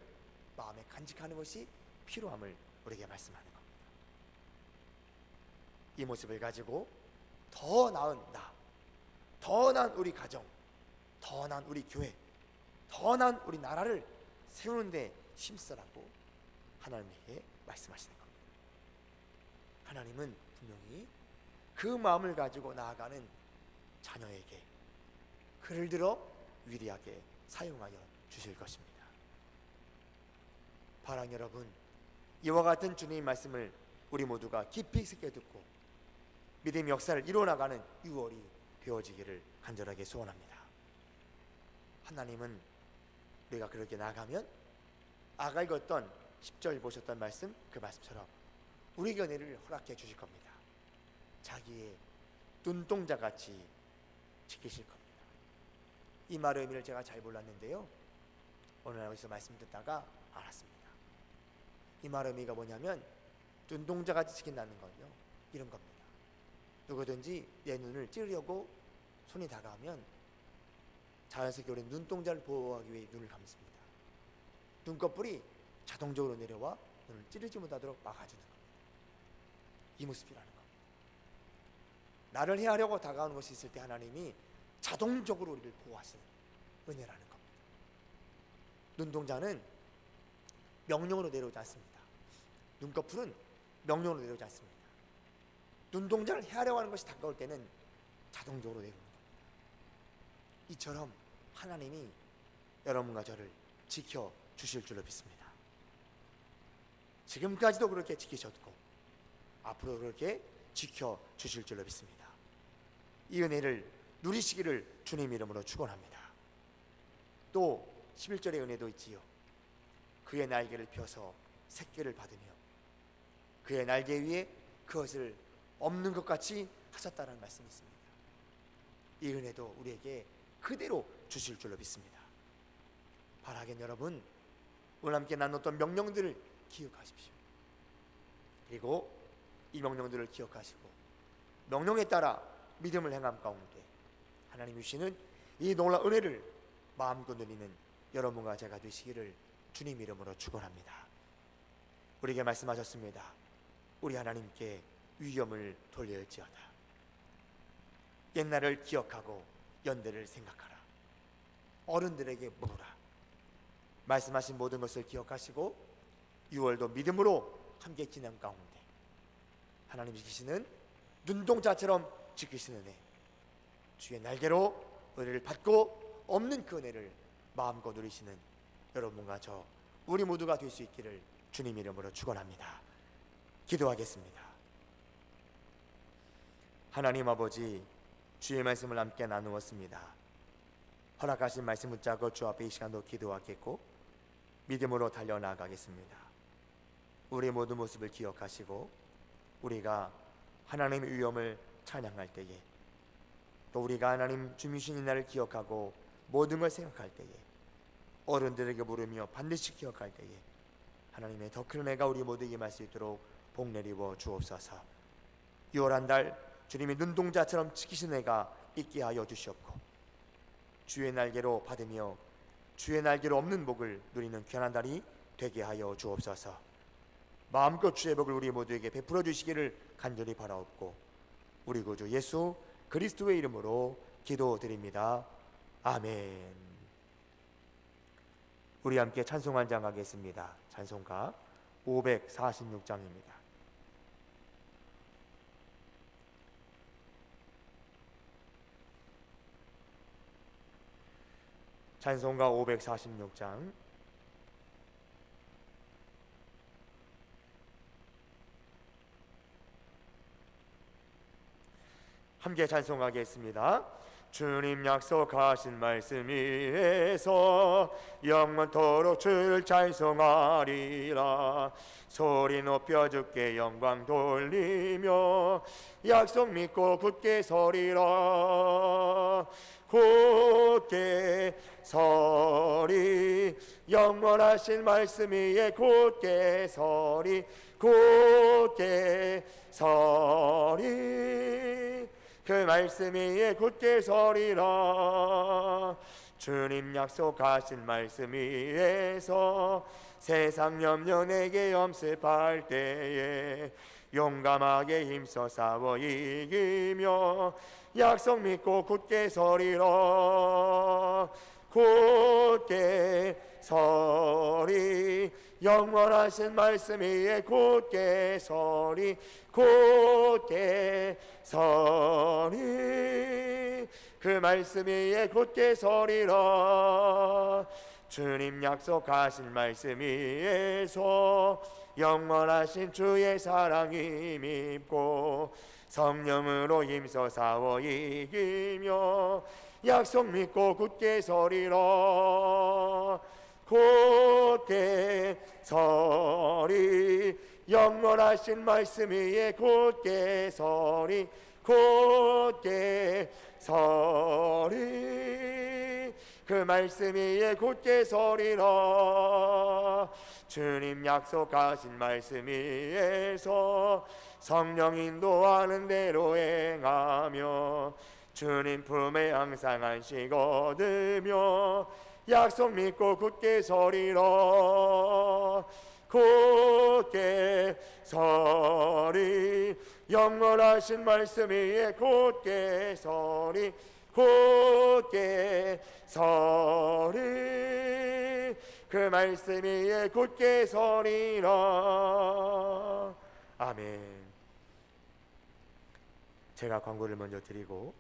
마음에 간직하는 것이 필요함을 우리에게 말씀하는 겁니다. 이 모습을 가지고 더 나은 나, 더 나은 우리 가정, 더 나은 우리 교회, 더 나은 우리 나라를 세우는 데 힘쓰라고 하나님에게 말씀하시는 겁니다. 하나님은 분명히 그 마음을 가지고 나아가는 자녀에게 그를 들어 위대하게 사용하여 주실 것입니다. 바랑 여러분, 이와 같은 주님의 말씀을 우리 모두가 깊이 새겨 듣고 믿음의 역사를 이루어나가는 6월이 되어지기를 간절하게 소원합니다. 하나님은 우리가 그렇게 나아가면 아까 읽었던 10절 보셨던 말씀, 그 말씀처럼 우리에게 은혜를 허락해 주실 겁니다. 자기의 눈동자같이 지키실 겁니다. 이 말의 의미를 제가 잘 몰랐는데요, 오늘 여기서 말씀 듣다가 알았습니다. 이 말의 의미가 뭐냐면 눈동자같이 지킨다는 건요, 이런 겁니다. 누구든지 내 눈을 찌르려고 손이 다가오면 자연스럽게 우리는 눈동자를 보호하기 위해 눈을 감습니다. 눈꺼풀이 자동적으로 내려와 눈을 찌르지 못하도록 막아주는 겁니다. 이 모습이라는 겁니다. 나를 해하려고 다가오는 것이 있을 때 하나님이 자동적으로 우리를 보호하시는 은혜라는 겁니다. 눈동자는 명령으로 내려오지 않습니다. 눈꺼풀은 명령으로 내려오지 않습니다. 눈동자를 해하려고 하는 것이 다가올 때는 자동적으로 내려오는 겁니다. 이처럼 하나님이 여러분과 저를 지켜주실 줄로 믿습니다. 지금까지도 그렇게 지키셨고 앞으로 그렇게 지켜주실 줄로 믿습니다. 이 은혜를 누리시기를 주님 이름으로 축원합니다. 또 11절의 은혜도 있지요. 그의 날개를 펴서 새끼를 받으며 그의 날개 위에 그것을 없는 것 같이 하셨다는 말씀이 있습니다. 이 은혜도 우리에게 그대로 주실 줄로 믿습니다. 바라긴 여러분, 오늘 함께 나눴던 명령들을 기억하십시오. 그리고 이 명령들을 기억하시고 명령에 따라 믿음을 행함 가운데 하나님 주시는 이 놀라운 은혜를 마음껏 누리는 여러분과 제가 되시기를 주님 이름으로 축원합니다. 우리에게 말씀하셨습니다. 우리 하나님께 위엄을 돌려일지어다. 옛날을 기억하고 연대를 생각하라. 어른들에게 물으라. 말씀하신 모든 것을 기억하시고 6월도 믿음으로 함께 지난 가운데 하나님 지키시는 눈동자처럼 지키시는 은혜, 주의 날개로 은혜를 받고 없는 그 은혜를 마음껏 누리시는 여러분과 저 우리 모두가 될 수 있기를 주님 이름으로 축원합니다. 기도하겠습니다. 하나님 아버지, 주의 말씀을 함께 나누었습니다. 허락하신 말씀 붙잡고 주 앞에 이 시간도 기도하겠고 믿음으로 달려나가겠습니다. 우리 모든 모습을 기억하시고 우리가 하나님의 위엄을 찬양할 때에, 또 우리가 하나님 주미신 이날을 기억하고 모든 걸 생각할 때에, 어른들에게 물으며 반드시 기억할 때에 하나님의 더 큰 은혜가 우리 모두에게 임할 수 있도록 복 내리워 주옵소서. 6월 한 달 주님의 눈동자처럼 지키신 은혜가 있게 하여 주시옵고 주의 날개로 받으며 주의 날개로 없는 복을 누리는 귀한 달이 되게 하여 주옵소서. 마음껏 주의 복을 우리 모두에게 베풀어 주시기를 간절히 바라옵고 우리 구주 예수 그리스도의 이름으로 기도드립니다. 아멘. 우리 함께 찬송 한 장 하겠습니다. 찬송가 546장입니다. 찬송가 546장 함께 찬송하겠습니다. 주님 약속하신 말씀 위에서 영원토록 주를 찬송하리라. 소리 높여 주께 영광 돌리며 약속 믿고 굳게 서리라. 굳게 서리, 영원하신 말씀 위에 굳게 서리. 굳게 서리, 그 말씀 위에 굳게 서리라. 주님 약속하신 말씀 위에서 세상 염려 내게 염습할 때에 용감하게 힘써 싸워 이기며 약속 믿고 굳게 서리라. 굳게 서리, 영원하신 말씀 위에 굳게 서리. 굳게 서리, 그 말씀 위에 굳게 서리라. 주님 약속하신 말씀 위에서 영원하신 주의 사랑이 믿고 성령으로 힘써 싸워 이기며 약속 믿고 굳게 서리라. 굳게 서리, 영원하신 말씀 위에 굳게 서리 굳게 서리 그 말씀 위에 굳게 서리라. 주님 약속하신 말씀 위에서 성령 인도하는 대로 행하며 주님 품에 항상 안식 얻으며 약속 믿고 굳게 서리라. 굳게 서리 영원하신 말씀 위에 굳게 서리 굳게 서리 그 말씀 위에 굳게 서리라. 아멘. 제가 광고를 먼저 드리고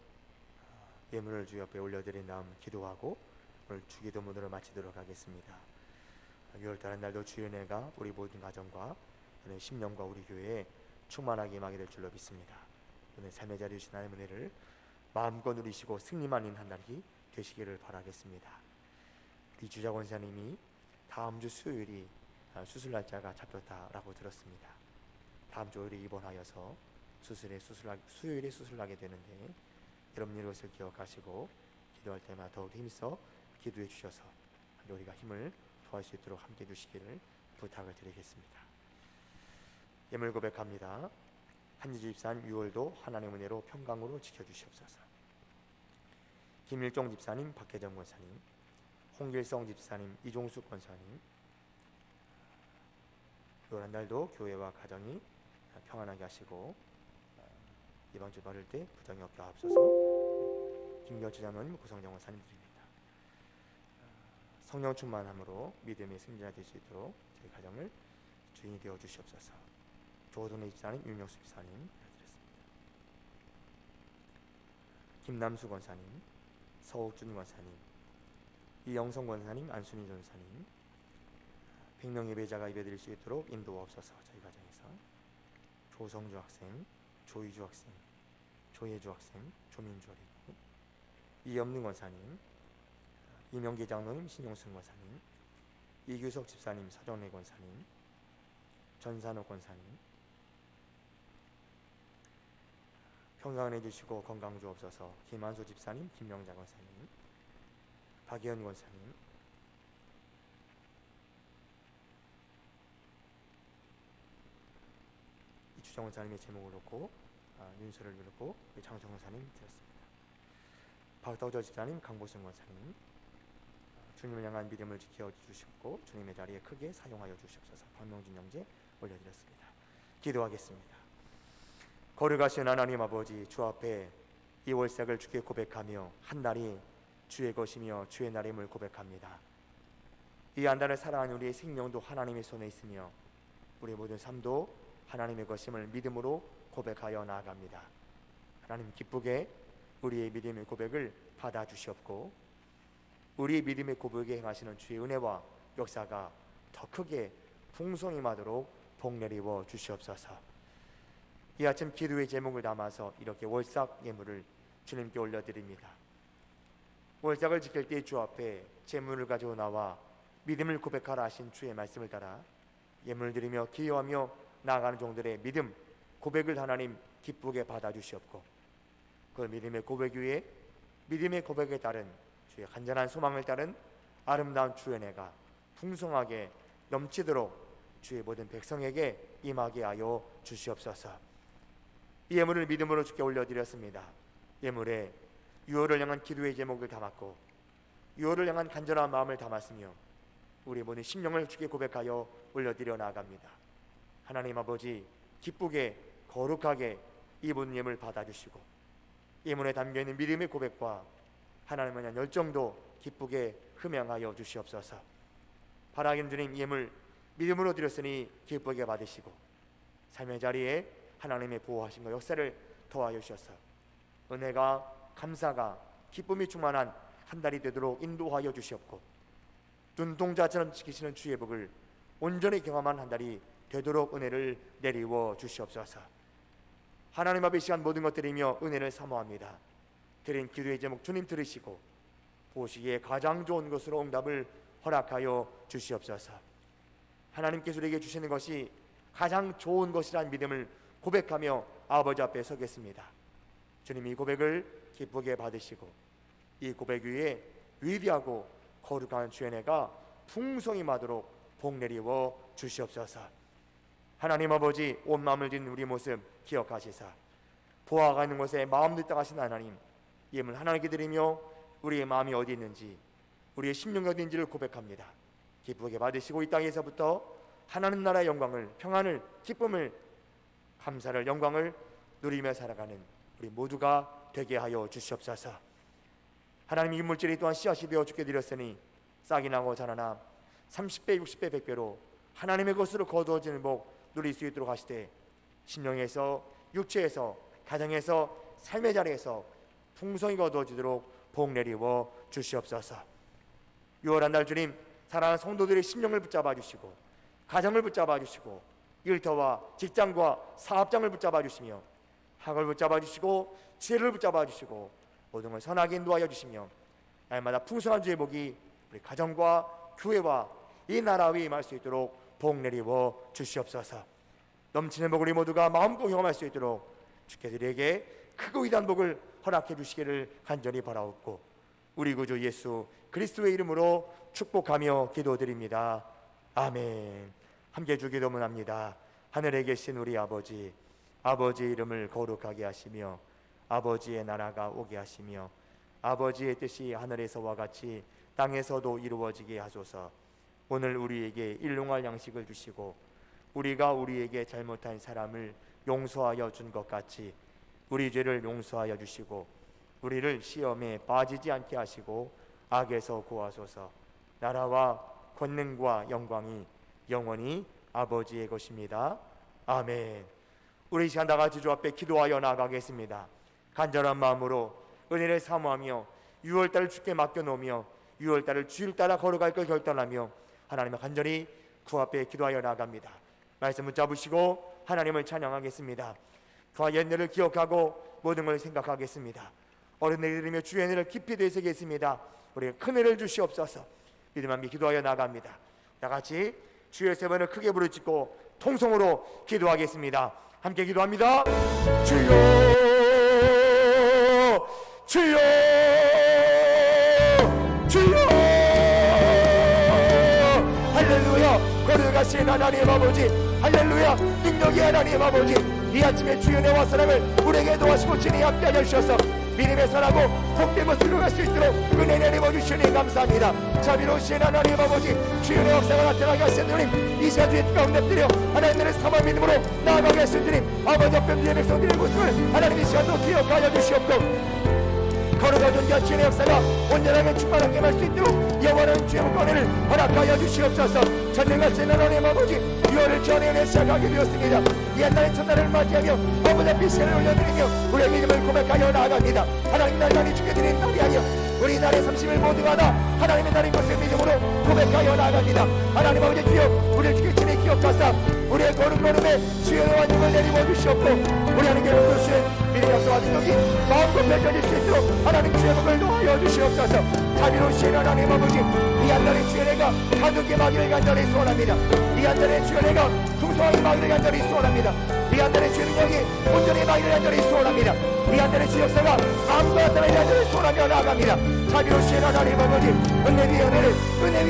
예물을 주 옆에 올려드린 다음 기도하고 오늘 주기도문으로 마치도록 하겠습니다. 6월 다른 날도 주의 은혜가 우리 모든 가정과 오늘 심령과 우리 교회에 충만하게 임하게 될 줄로 믿습니다. 오늘 삶의 자리 주신 하나님의 은혜를 마음껏 누리시고 승리만 한 날이 되시기를 바라겠습니다. 우리 주자 권사님이 다음 주 수요일이 수술 날짜가 잡혔다라고 들었습니다. 다음 주 월요일에 입원하여서 수요일에 수술하게 되는데 여러분 이것을 기억하시고 기도할 때마다 더욱 힘써 기도해 주셔서 우리가 힘을 더할 수 있도록 함께 해주시기를 부탁을 드리겠습니다. 예물 고백합니다. 한지주 집사님 6월도 하나님의 은혜로 평강으로 지켜주시옵소서. 김일종 집사님, 박혜정 권사님, 홍길성 집사님, 이종숙 권사님 6월 한 달도 교회와 가정이 평안하게 하시고 이번 주 받을 때 부정이 없게 하옵소서. 김경주 장로님, 고성정 권사님 드립니다. 성령 충만함으로 믿음의 승리자 될 수 있도록 저희 가정을 주인이 되어 주시옵소서. 조호동네 집사님, 윤명수 집사님 드렸습니다. 김남수 권사님, 서옥준 권사님, 이영성 권사님, 안순희 전사님 100명 예배자가 예배드릴 수 있도록 인도하옵소서. 저희 가정에서 조성주 학생, 조희주 학생, 조예주 학생, 조민주 어린이, 이염능 권사님, 이명기 장로님, 신용승 권사님, 이규석 집사님, 서정래 권사님, 전산호 권사님 평강을 해주시고 건강 주옵소서. 김한수 집사님, 김명자 권사님, 박예현 권사님, 이추정 권사님의 제목을 놓고 윤서를 놓고 장성 권사님 드렸습니다. 박덕저 집사님, 강보승 권사님 주님을 향한 믿음을 지켜주시고 주님의 자리에 크게 사용하여 주시옵소서. 박명진 형제 올려드렸습니다. 기도하겠습니다. 거룩하신 하나님 아버지, 주 앞에 이 월삭을 주께 고백하며 한 날이 주의 것이며 주의 날임을 고백합니다. 이 한 달을 살아가는 우리의 생명도 하나님의 손에 있으며 우리 모든 삶도 하나님의 것임을 믿음으로 고백하여 나아갑니다. 하나님 기쁘게 우리의 믿음의 고백을 받아주시옵고 우리의 믿음의 고백에 행하시는 주의 은혜와 역사가 더 크게 풍성임하도록 복내리워 주시옵소서. 이 아침 기도의 제목을 담아서 이렇게 월삭 예물을 주님께 올려드립니다. 월삭을 지킬 때 주 앞에 제물을 가지고 나와 믿음을 고백하라 하신 주의 말씀을 따라 예물을 드리며 기여하며 나아가는 종들의 믿음 고백을 하나님 기쁘게 받아주시옵고 그 믿음의 고백 위에 믿음의 고백에 따른 주의 간절한 소망을 따른 아름다운 주의 은혜가 풍성하게 넘치도록 주의 모든 백성에게 임하게 하여 주시옵소서. 이 예물을 믿음으로 주께 올려드렸습니다. 예물에 유월을 향한 기도의 제목을 담았고 유월을 향한 간절한 마음을 담았으며 우리 모든 심령을 주께 고백하여 올려드려 나아갑니다. 하나님 아버지 기쁘게 거룩하게 이 모든 예물 받아주시고 예물에 담겨있는 믿음의 고백과 하나님을 향한 열정도 기쁘게 흠양하여 주시옵소서. 바라기는 주님 예물 믿음으로 드렸으니 기쁘게 받으시고 삶의 자리에 하나님의 보호하심과 역사를 더하여 주셔서 은혜가 감사가 기쁨이 충만한 한 달이 되도록 인도하여 주시옵고 눈동자처럼 지키시는 주의 복을 온전히 경험한 한 달이 되도록 은혜를 내리워 주시옵소서. 하나님 앞에 시간 모든 것 드리며 은혜를 사모합니다. 드린 기도의 제목 주님 들으시고 보시기에 가장 좋은 것으로 응답을 허락하여 주시옵소서. 하나님께서 우리에게 주시는 것이 가장 좋은 것이라는 믿음을 고백하며 아버지 앞에 서겠습니다. 주님, 이 고백을 기쁘게 받으시고 이 고백 위에 위대하고 거룩한 주의 은혜가 풍성히 마도록 복 내리워 주시옵소서. 하나님 아버지, 온 마음을 든 우리 모습 기억하시사 보아가 있는 곳에 마음도 있다 하신 하나님, 예물 하나님께 드리며 우리의 마음이 어디 있는지, 우리의 심령이 어디 있는지를 고백합니다. 기쁘게 받으시고 이 땅에서부터 하나님 나라의 영광을, 평안을, 기쁨을, 감사를, 영광을 누리며 살아가는 우리 모두가 되게 하여 주시옵소서. 하나님, 이 물질이 또한 씨앗이 되어 주게 드렸으니 싹이 나고 자라나 30배, 60배, 100배로 하나님의 것으로 거두어지는 복 누릴 수 있도록 하시되, 심령에서, 육체에서, 가정에서, 삶의 자리에서 풍성히 거두어지도록 복 내리워 주시옵소서. 6월 한 달 주님, 사랑하는 성도들의 심령을 붙잡아 주시고 가정을 붙잡아 주시고 일터와 직장과 사업장을 붙잡아 주시며 학을 붙잡아 주시고 지혜를 붙잡아 주시고 모든 걸 선하게 인도하여 주시며 날마다 풍성한 주의 복이 우리 가정과 교회와 이 나라 위에 임할 수 있도록 복 내리워 주시옵소서. 넘치는 복을 우리 모두가 마음껏 경험할 수 있도록 주께서 우리에게 크고 위대한 복을 허락해 주시기를 간절히 바라옵고 우리 구주 예수 그리스도의 이름으로 축복하며 기도드립니다. 아멘. 함께 주기도문합니다. 하늘에 계신 우리 아버지, 아버지의 이름을 거룩하게 하시며 아버지의 나라가 오게 하시며 아버지의 뜻이 하늘에서와 같이 땅에서도 이루어지게 하소서. 오늘 우리에게 일용할 양식을 주시고 우리가 우리에게 잘못한 사람을 용서하여 준 것 같이 우리 죄를 용서하여 주시고 우리를 시험에 빠지지 않게 하시고 악에서 구하소서. 나라와 권능과 영광이 영원히 아버지의 것입니다. 아멘. 우리 시간 다 같이 주 앞에 기도하여 나아가겠습니다. 간절한 마음으로 은혜를 사모하며 6월달을 주께 맡겨놓으며 6월달을 주일 따라 걸어갈 걸 결단하며 하나님을 간절히 그 앞에 기도하여 나아갑니다. 말씀 붙잡으시고 하나님을 찬양하겠습니다. 그와 옛날을 기억하고 모든 걸 생각하겠습니다. 어른들이 들으며 주의 은혜를 깊이 되새기겠습니다. 우리에게 큰 은혜를 주시옵소서. 믿음 함께 기도하여 나갑니다. 다 같이 주의 세 번을 크게 부르짖고 통성으로 기도하겠습니다. 함께 기도합니다. 주여, 주여, 주여. 할렐루야. 거룩하신 하나님 아버지, 할렐루야. 능력의 하나님 아버지, 이 아침에 주의 은혜와 사랑을 우리에게 도와주시고 진히 함께하여 주셔서 믿음의 선하고 복된 것을 이루어갈 수 있도록 은혜 내리워 주시니 감사합니다. 자비로우신 하나님 아버지, 주의 은혜 역사가 나타나게 하신 주님, 이 시간 주의 뜨거운 냅드려 하나님의 사망 믿음으로 나아가게 하신 주님, 아버지 앞에 주의 백성들의 모습을 하나님 이 시간도 기억하여 주시옵고 거룩한 존귀한 주의 역사가 온전하게 충만하게 할 수 있도록 영원한 주의 권한을 허락하여 주시옵소서. 전능하신 하나님 아버지, 6월을 전에 시작하게 되었습니다. 이 한날의 첫날을 맞이하며 아버지 앞에 시간을 올려드리며 우리의 믿음을 고백하여 나아갑니다. 하나님 날만이 주게 드린 날이 아니여 우리 날의 30일 모두가 다 하나님의 날인 것을 믿음으로 고백하여 나아갑니다. 하나님 아버지 주여, 우리를 주께 친히 기억하사 우리의 거룩 걸음에 주의 은혜와 능을 내리워 주시옵고 우리 하나님께 주신 믿음의 역사와 능력이 마음껏 펼쳐질 수 있도록 하나님 주의 복을 놓아여 주시옵소서. 자비로우신 하나님 아버지, 이 한날의 주의 은혜가 가득히 마기를 간절히 소원합니다. 이 한날의 주의 은혜가 풍성하게 마기를 간절히 소원합니다. 이 한날의 주의 능력이 온전히 마기를 간절히 소원합니다. 이 한날의 주의 역사가 마음과 나타나게 간절히 소원하며 나아갑니다. 자비로우신 하나님 아버지, 은혜의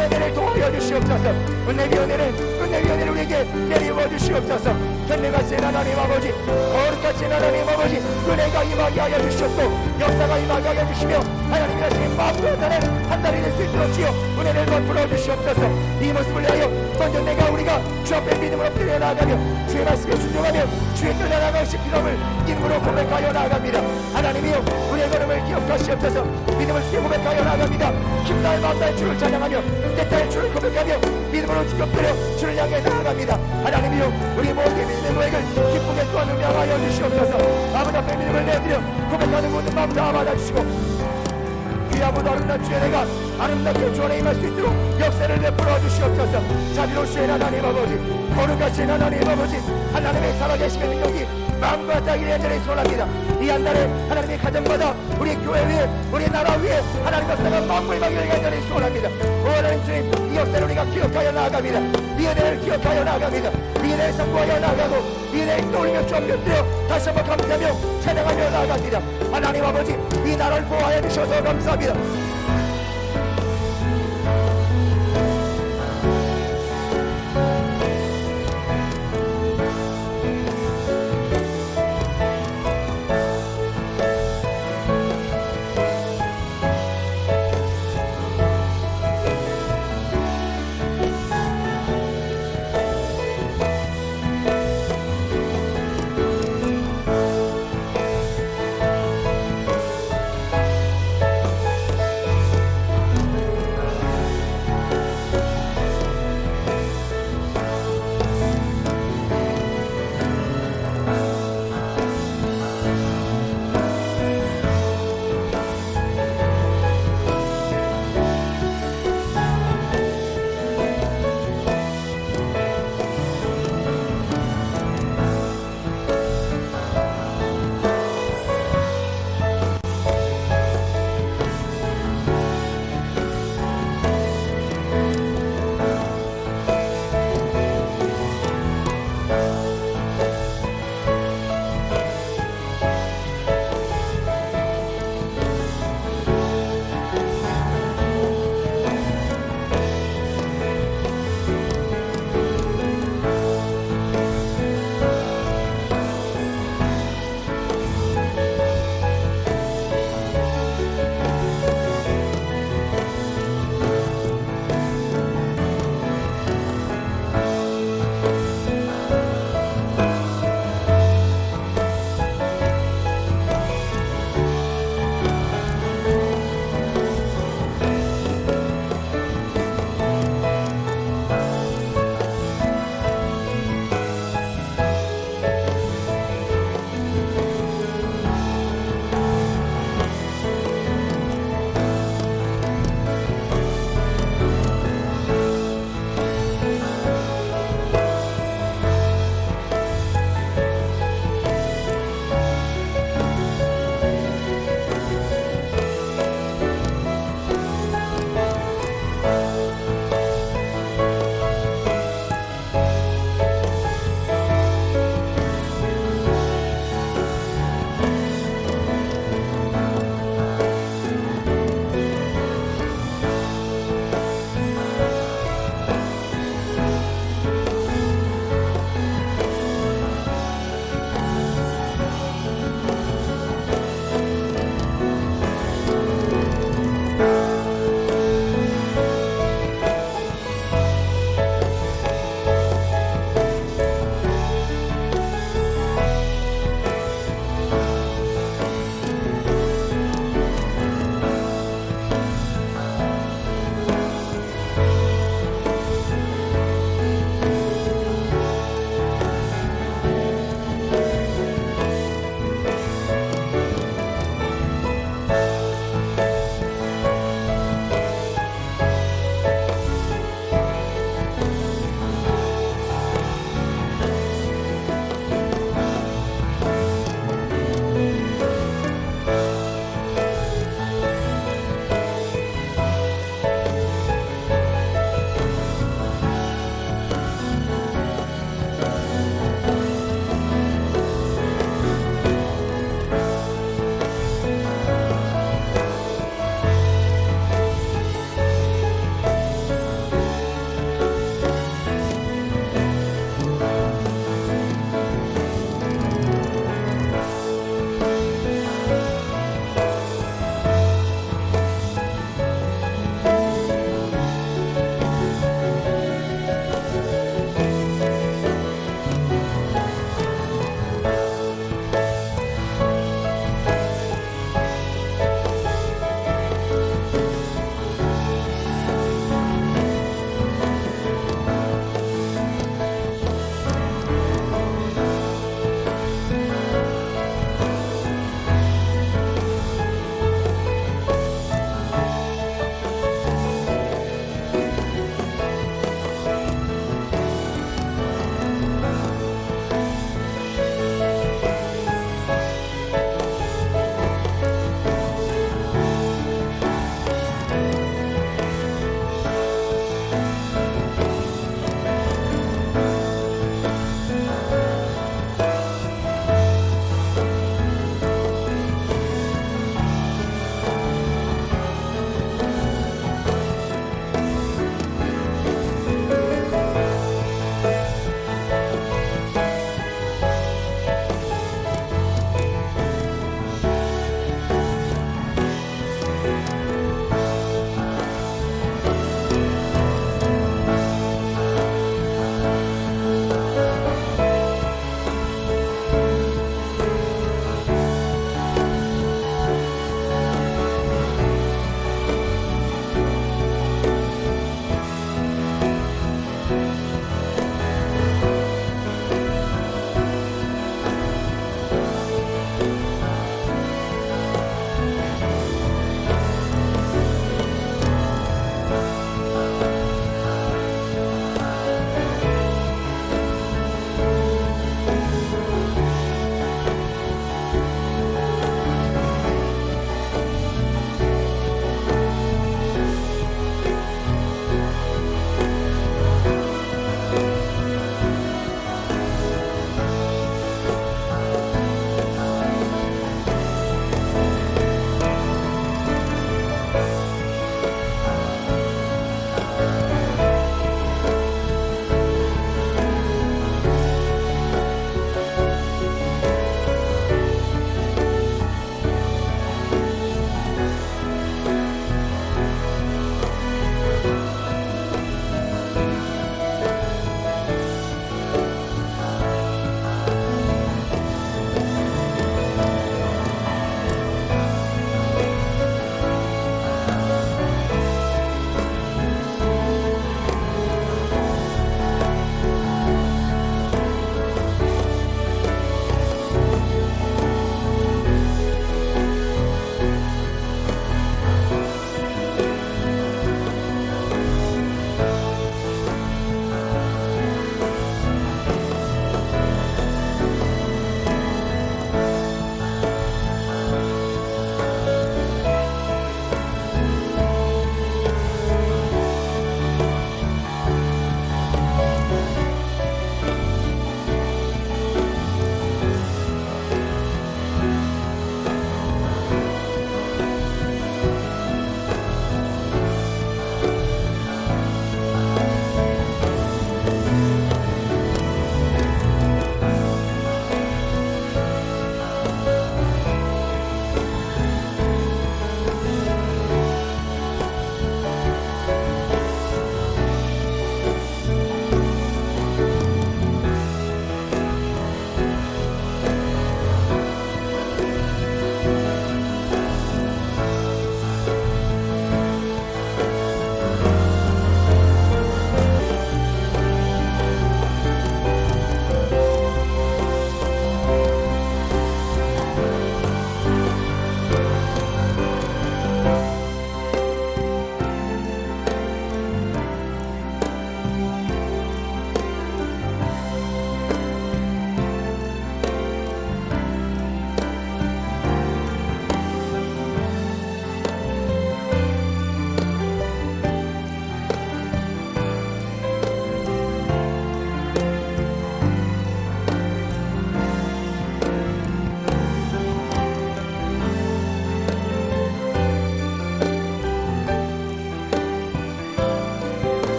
은혜를 도와여 주시옵소서. 은혜의 은혜를 우리에게 내리워 주시옵소서. 전능하신 하나님 아버지, 거룩하신 하나님 아버지, 은혜가 임하게 하여 주시옵고 역사가 임하게 하여 주시며 하나님이 하시는 마음과 나는 한 달이 될 수 있도록 주여 은혜를 베풀어 주시옵소서. 이 모습을 위하여 먼저 내가 우리가 주 앞에 믿음으로 뛰어 나아가며 주의 말씀에 순종하며 주의 뜻에 나아가신 기도를 믿음으로 고백하여 나아갑니다. 하나님이여, 우리의 걸음을 기억하시옵소서. 믿음을 주께 고백하여 나아갑니다. 힘날 밤날 주를 찬양하며 때때의 주를 고백하며 믿음으로 주께 엎드려 주를 향해 나아갑니다. 하나님이여, 우리 모든 믿음의 고백을 기쁘게 또한 음양하여 주시옵소서. 아버지 앞에 믿음을 내드려 고백하는 모든 마음 다 받아주시고 귀하고도 아름다운 주의 은혜가 아름답게 주 안에 임할 수 있도록 역사를 베풀어 주시옵소서. 자비로우신 하나님 아버지, 거룩하신 하나님 아버지, 하나님의 살아계심의 능력이 마음과 자기의 연전에 소원합니다. 이 한 달에 하나님의 가정마다 우리 교회 위에 우리 나라 위에 하나님의 사랑 만물이 막기를 연전에 소원합니다. 하나님 주님 이 역사를 우리가 기억하여 나아갑니다. 이 은혜를 기억하여 나아갑니다. 이 은혜를 선포하여 나아가고 이 은혜를 떠올리며 주 앞에 엎드려 다시 한번 감사하며 찬양하며 나아갑니다. 하나님 아버지 이 나라를 보호하여 주셔서 감사합니다.